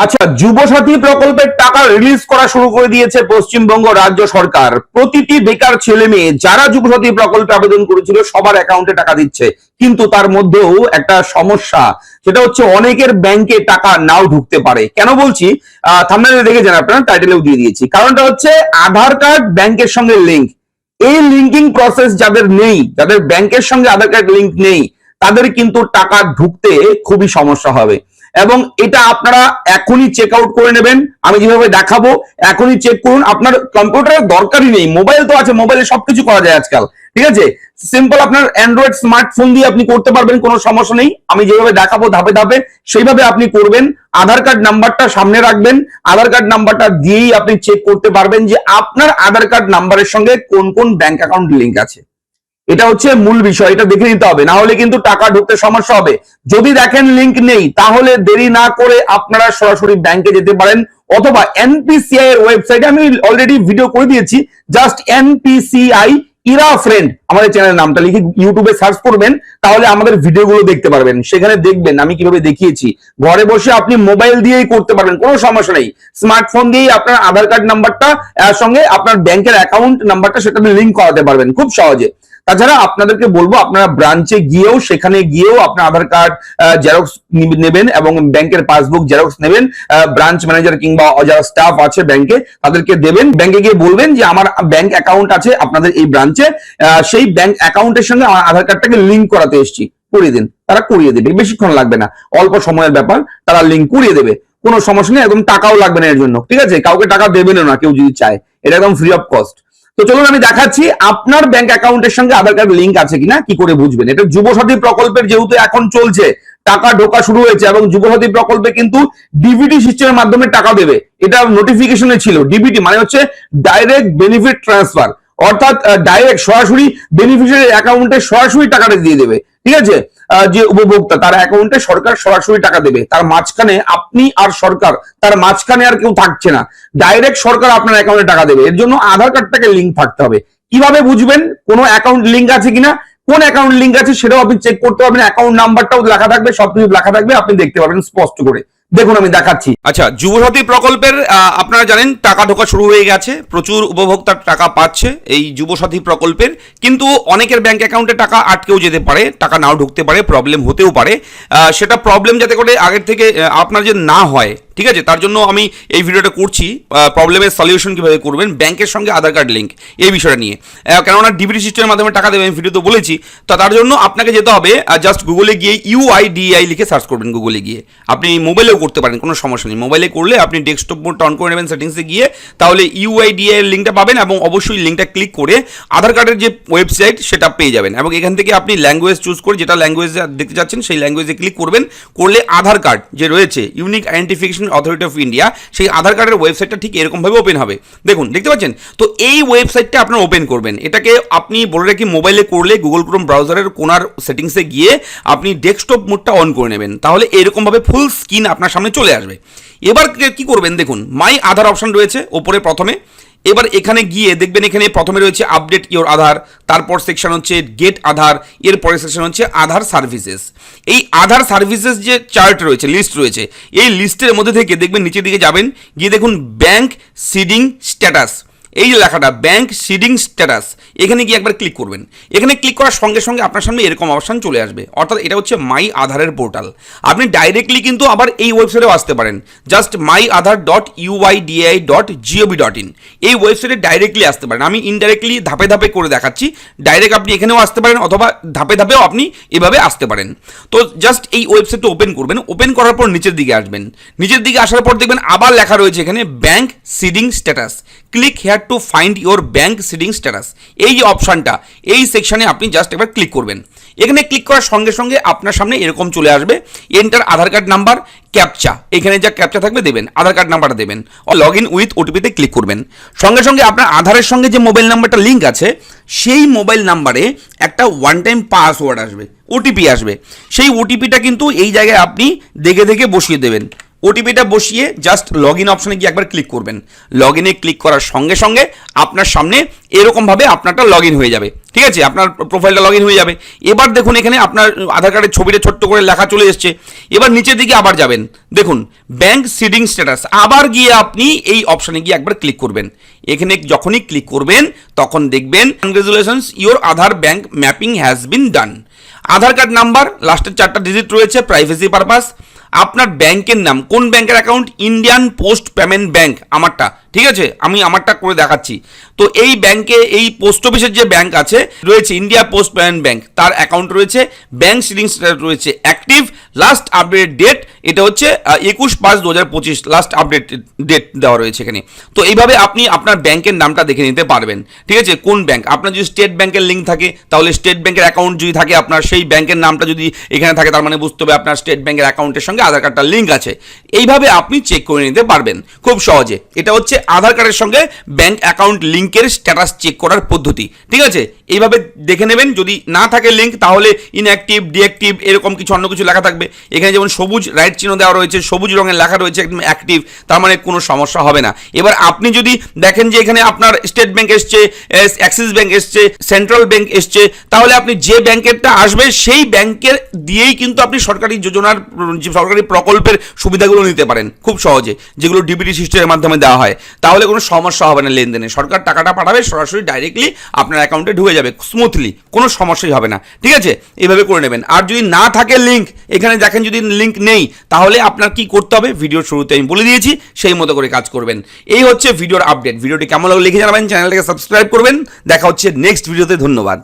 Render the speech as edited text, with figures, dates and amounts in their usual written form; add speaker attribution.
Speaker 1: আচ্ছা, যুবসাথী প্রকল্পের টাকা রিলিজ করা শুরু করে দিয়েছে পশ্চিমবঙ্গ রাজ্য সরকার। প্রতিটি বেকার ছেলে মেয়ে যারা যুবসাথী প্রকল্পে আবেদন করেছিল সবার অ্যাকাউন্টে টাকা দিচ্ছে, কিন্তু তার মধ্যেও একটা সমস্যা, সেটা হচ্ছে অনেকের ব্যাংকে টাকা নাও ঢুকতে পারে। কেন বলছি, থাম্বনেলে দেখেছেন আপনারা, টাইটেলেও দিয়ে দিয়েছি। কারণটা হচ্ছে আধার কার্ড ব্যাংকের সঙ্গে লিংক। এই লিঙ্কিং প্রসেস যাদের নেই, যাদের ব্যাংকের সঙ্গে আধার কার্ড লিংক নেই, তাদের কিন্তু টাকা ঢুকতে খুবই সমস্যা হবে। এবং এটা আপনারা এখনই চেক আউট করে নেবেন। আমি যেভাবে দেখাবো এখনই চেক করুন। আপনার কম্পিউটারের দরকারই নেই, মোবাইল তো আছে, মোবাইলে সবকিছু করা যায় আজকাল, ঠিক আছে? সিম্পল আপনার অ্যান্ড্রয়েড স্মার্টফোন দিয়ে আপনি করতে পারবেন, কোনো সমস্যা নেই। আমি যেভাবে দেখাবো ধাপে ধাপে সেইভাবে আপনি করবেন। আধার কার্ড নাম্বারটা সামনে রাখবেন, আধার কার্ড নাম্বারটা দিয়েই আপনি চেক করতে পারবেন যে আপনার আধার কার্ড নাম্বারের সঙ্গে কোন কোন ব্যাংক অ্যাকাউন্ট লিংক আছে। এটা হচ্ছে মূল বিষয়, এটা দেখে নিতে হবে, না হলে কিন্তু টাকা ঢুকতে সমস্যা হবে। যদি দেখেন লিংক নেই, তাহলে দেরি না করে আপনারা সরাসরি ব্যাংকে যেতে পারেন, অথবা এনপিসিআই এর ওয়েবসাইটে আমি অলরেডি ভিডিও করে দিয়েছি, জাস্ট এনপিসিআই ইরা ফ্রেন্ড আমাদের চ্যানেলের নামটা লিখে ইউটিউবে সার্চ করবেন, তাহলে আমাদের ভিডিওগুলো দেখতে পারবেন। সেখানে দেখবেন আমি কিভাবে দেখিয়েছি। ঘরে বসে আপনি মোবাইল দিয়েই করতে পারবেন, কোনো সমস্যা নেই। স্মার্টফোন দিয়েই আপনার আধার কার্ড নাম্বারটা সঙ্গে আপনার ব্যাংকের অ্যাকাউন্ট নাম্বারটা সেটাতে লিংক করাতে পারবেন খুব সহজে। তাছাড়া আপনাদেরকে বলবো, আপনারা ব্রাঞ্চে গিয়েও, সেখানে গিয়েও আপনার আধার কার্ড জেরক্স নেবেন এবং ব্যাংকের পাসবুক জেরক্স নেবেন। ব্রাঞ্চ ম্যানেজার কিংবা যারা স্টাফ আছে ব্যাংকে, তাদেরকে দেবেন। ব্যাংকে গিয়ে বলবেন যে আমার ব্যাংক অ্যাকাউন্ট আছে আপনাদের এই ব্রাঞ্চে, সেই ব্যাংক অ্যাকাউন্টের সঙ্গে আমার আধার কার্ডটাকে লিংক করাতে এসেছি, করিয়ে দিন। তারা করিয়ে দেবে, বেশিক্ষণ লাগবে না, অল্প সময়ের ব্যাপার, তারা লিংক করিয়ে দেবে। কোনো সমস্যা নেই, একদম টাকাও লাগবে না এর জন্য, ঠিক আছে? কাউকে টাকা দেবেনও না কেউ যদি চায়, এটা একদম ফ্রি অফ কস্ট। তো চলুন আমি দেখাচ্ছি আপনার ব্যাংক অ্যাকাউন্টের সঙ্গে আধার কার্ড লিংক আছে কিনা, কি করে বুঝবেন। এটা যুবসাথী প্রকল্পের যেহেতু এখন চলছে, টাকা ঢোকা শুরু হয়েছে, এবং যুবসাথী প্রকল্পে কিন্তু ডিবিটি সিস্টেমের মাধ্যমে টাকা দেবে। এটা নোটিফিকেশনে ছিল। ডিবিটি মানে হচ্ছে ডাইরেক্ট বেনিফিট ট্রান্সফার, অর্থাৎ ডাইরেক্ট সরাসরি বেনিফিশিয়ারি অ্যাকাউন্টে সরাসরি টাকাটা দিয়ে দেবে, ঠিক আছে? যে উপভোক্তা তার অ্যাকাউন্টে সরকার সরাসরি টাকা দেবে, তার মাঝখানে আপনি আর সরকার, তার মাঝখানে আর কেউ থাকছে না, ডাইরেক্ট সরকার আপনার অ্যাকাউন্টে টাকা দেবে। এর জন্য আধার কার্ডটাকে লিংক থাকতে হবে। কিভাবে বুঝবেন কোন অ্যাকাউন্ট লিংক আছে কিনা? কোন অ্যাকাউন্ট লিংক আছে সেটাও আপনি চেক করতে পারবেন। অ্যাকাউন্ট নাম্বারটাও লেখা থাকবে, সবকিছু লেখা থাকবে, আপনি দেখতে পাবেন স্পষ্ট করে। দেখুন আমি দেখাচ্ছি। আচ্ছা, যুবসাথী প্রকল্পের আপনারা জানেন টাকা ঢোকা শুরু হয়ে গেছে, প্রচুর উপভোক্তা টাকা পাচ্ছে এই যুবসাথী প্রকল্পের। কিন্তু অনেকের ব্যাংক অ্যাকাউন্টে টাকা আটকেও যেতে পারে, টাকা নাও ঢুকতে পারে, প্রবলেম হতেও পারে। সেটা প্রবলেম যাতে করে আগের থেকে আপনার যে না হয়, ঠিক আছে, তার জন্য আমি এই ভিডিওটা করছি। প্রবলেমের সলিউশন কীভাবে করবেন ব্যাংকের সঙ্গে আধার কার্ড লিঙ্ক, এই বিষয়টা নিয়ে। কেননা ডিবিটি সিস্টেমের মাধ্যমে টাকা দেবেন, ভিডিও তো বলেছি। তো তার জন্য আপনাকে যেতে হবে, জাস্ট গুগলে গিয়ে ইউআইডিআই লিখে সার্চ করবেন। গুগলে গিয়ে আপনি মোবাইলেও করতে পারেন, কোনো সমস্যা নেই। মোবাইলে করলে আপনি ডেস্কটপ মোডটা অন করে নেবেন সেটিংসে গিয়ে, তাহলে ইউআইডিআই এর লিঙ্কটা পাবেন, এবং অবশ্যই লিঙ্কটা ক্লিক করে আধার কার্ডের যে ওয়েবসাইট সেটা পেয়ে যাবেন। এবং এখান থেকে আপনি ল্যাঙ্গুয়েজ চুজ করে, যেটা ল্যাঙ্গুয়েজ দেখতে যাচ্ছেন সেই ল্যাঙ্গুয়েজে ক্লিক করবেন। করলে আধার কার্ড যে রয়েছে, unique identification authority of India, সেই আধার কার্ডের ওয়েবসাইটটা ঠিক এরকমভাবে ওপেন হবে। দেখুন, দেখতে পাচ্ছেন তো? এই ওয়েবসাইটটা আপনার ওপেন করবেন। এটাকে আপনি বলে রাখি, মোবাইলে করলে গুগল ক্রোম ব্রাউজারের কোনার সেটিংসে গিয়ে আপনি ডেস্কটপ মোডটা অন করে নেবেন, তাহলে এরকমভাবে ফুল স্ক্রিন আপনার সামনে চলে আসবে। এবার কি করবেন দেখুন, মাই আধার অপশন রয়েছে ওপরে প্রথমে। এবার এখানে গিয়ে দেখবেন, এখানে প্রথমে রয়েছে আপডেট ইওর আধার, তারপর সেকশন হচ্ছে গেট আধার, এরপরে সেকশন হচ্ছে আধার সার্ভিসেস। এই আধার সার্ভিসেস যে চার্ট রয়েছে, লিস্ট রয়েছে, এই লিস্টের মধ্যে থেকে দেখবেন নিচের দিকে যাবেন, গিয়ে দেখুন ব্যাংক সিডিং স্ট্যাটাস, এই যে লেখাটা ব্যাংক সিডিং স্ট্যাটাস, এখানে গিয়ে একবার ক্লিক করবেন। এখানে ক্লিক করার সঙ্গে সঙ্গে আপনার সামনে এরকম অপশান চলে আসবে, অর্থাৎ এটা হচ্ছে মাই আধারের পোর্টাল। আপনি ডাইরেক্টলি কিন্তু আবার এই ওয়েবসাইটেও আসতে পারেন, জাস্ট myAadhar.uidi.gov.in, এই ওয়েবসাইটে ডাইরেক্টলি আসতে পারেন। আমি ইনডাইরেক্টলি ধাপে ধাপে করে দেখাচ্ছি। ডাইরেক্ট আপনি এখানেও আসতে পারেন, অথবা ধাপে ধাপেও আপনি এভাবে আসতে পারেন। তো জাস্ট এই ওয়েবসাইটটা ওপেন করবেন। ওপেন করার পর নিচের দিকে আসবেন। নিচের দিকে আসার পর দেখবেন আবার লেখা রয়েছে এখানে bank seeding status. Click here to find your bank seeding status, এই যে অপশানটা, এই সেকশনে আপনি জাস্ট একবার ক্লিক করবেন। এখানে ক্লিক করার সঙ্গে সঙ্গে আপনার সামনে এরকম চলে আসবে, এন্টার আধার কার্ড নাম্বার, ক্যাপচা, এখানে যা ক্যাপচা থাকবে দেবেন, আধার কার্ড নাম্বারটা দেবেন, লগ ইন উইথ ওটিপিতে ক্লিক করবেন। সঙ্গে সঙ্গে আপনার আধারের সঙ্গে যে মোবাইল নাম্বারটা লিঙ্ক আছে, সেই মোবাইল নাম্বারে একটা ওয়ান টাইম পাসওয়ার্ড আসবে, ওটিপি আসবে। সেই ওটিপিটা কিন্তু এই জায়গায় আপনি দেখে দেখে বসিয়ে দেবেন। ওটিপিটা বসিয়ে জাস্ট লগ ইন অপশানে গিয়ে একবার ক্লিক করবেন। লগ ইনে ক্লিক করার সঙ্গে সঙ্গে আপনার সামনে এরকমভাবে আপনারটা লগ ইন হয়ে যাবে।
Speaker 2: ঠিক আছে, আপনার প্রোফাইলটা লগ ইন হয়ে যাবে। এবার দেখুন এখানে আপনার আধার কার্ডের ছবিটা ছোট্ট করে লেখা চলে এসছে। এবার নিচের দিকে আবার যাবেন, দেখুন ব্যাংক সিডিং স্ট্যাটাস, আবার গিয়ে আপনি এই অপশানে গিয়ে একবার ক্লিক করবেন। এখানে যখনই ক্লিক করবেন তখন দেখবেন congratulations your Aadhaar bank mapping has been done. Aadhaar card number লাস্টের 4টা ডিজিট রয়েছে প্রাইভেসি পারপাস, আপনার ব্যাংকের নাম, কোন ব্যাংকের account, Indian post payment bank আমারটা, ঠিক আছে, আমি আমারটা করে দেখাচ্ছি। তো এই ব্যাংকে, এই পোস্ট অফিসের যে ব্যাংক আছে রয়েছে ইন্ডিয়া পোস্ট পেমেন্ট ব্যাংক, তার অ্যাকাউন্ট রয়েছে, ব্যাংক সিডিং স্ট্যাটাস রয়েছে অ্যাক্টিভ, লাস্ট আপডেট ডেট এটা হচ্ছে 21/5/2025 লাস্ট আপডেট ডেট দেওয়া রয়েছে এখানে। তো এইভাবে আপনি আপনার ব্যাংকের নামটা দেখে নিতে পারবেন, ঠিক আছে, কোন ব্যাংক। আপনার যদি স্টেট ব্যাংকের লিঙ্ক থাকে তাহলে স্টেট ব্যাংকের অ্যাকাউন্ট যদি থাকে আপনার, সেই ব্যাংকের নামটা যদি এখানে থাকে তার মানে বুঝতে হবে আপনার স্টেট ব্যাংকের অ্যাকাউন্টের সঙ্গে আধার কার্ডটার লিঙ্ক আছে। এইভাবে আপনি চেক করে নিতে পারবেন খুব সহজে। এটা হচ্ছে আধার কার্ডের সঙ্গে ব্যাংক অ্যাকাউন্ট লিঙ্কের স্ট্যাটাস চেক করার পদ্ধতি, ঠিক আছে। এইভাবে দেখে নেবেন, যদি না থাকে লিঙ্ক তাহলে ইনঅ্যাক্টিভ, ডিঅ্যাক্টিভ এরকম কিছু অন্য কিছু লেখা থাকবে। এখানে যেমন সবুজ রাইট চিহ্ন দেওয়া রয়েছে, সবুজ রঙের লেখা রয়েছে একদম অ্যাক্টিভ, তার মানে কোনো সমস্যা হবে না। এবার আপনি যদি দেখেন যে এখানে আপনার স্টেট ব্যাংক এসছে, অ্যাক্সিস ব্যাংক এসছে, সেন্ট্রাল ব্যাংক এসছে, তাহলে আপনি যে ব্যাংকেরটা আসবে সেই ব্যাংকের দিয়েই কিন্তু আপনি সরকারি যোজনার, সরকারি প্রকল্পের সুবিধাগুলো নিতে পারেন খুব সহজে, যেগুলো ডিবিটি সিস্টেমের মাধ্যমে দেওয়া হয়। তাহলে কোনো সমস্যা হবে না লেনদেনে, সরকার টাকাটা পাঠাবে সরাসরি ডাইরেক্টলি আপনার অ্যাকাউন্টে ঢুকে যাবে স্মুথলি, কোনো সমস্যাই হবে না, ঠিক আছে। এইভাবে করে নেবেন। আর যদি না থাকে লিঙ্ক, এখানে দেখেন যদি লিঙ্ক নেই তাহলে আপনার কি করতে হবে ভিডিওর শুরুতে আমি বলে দিয়েছি, সেই মতো করে কাজ করবেন। এই হচ্ছে ভিডিওর আপডেট। ভিডিওটি কেমন লাগলো লিখে জানাবেন, চ্যানেলটাকে সাবস্ক্রাইব করবেন। দেখা হচ্ছে নেক্সট ভিডিওতে, ধন্যবাদ।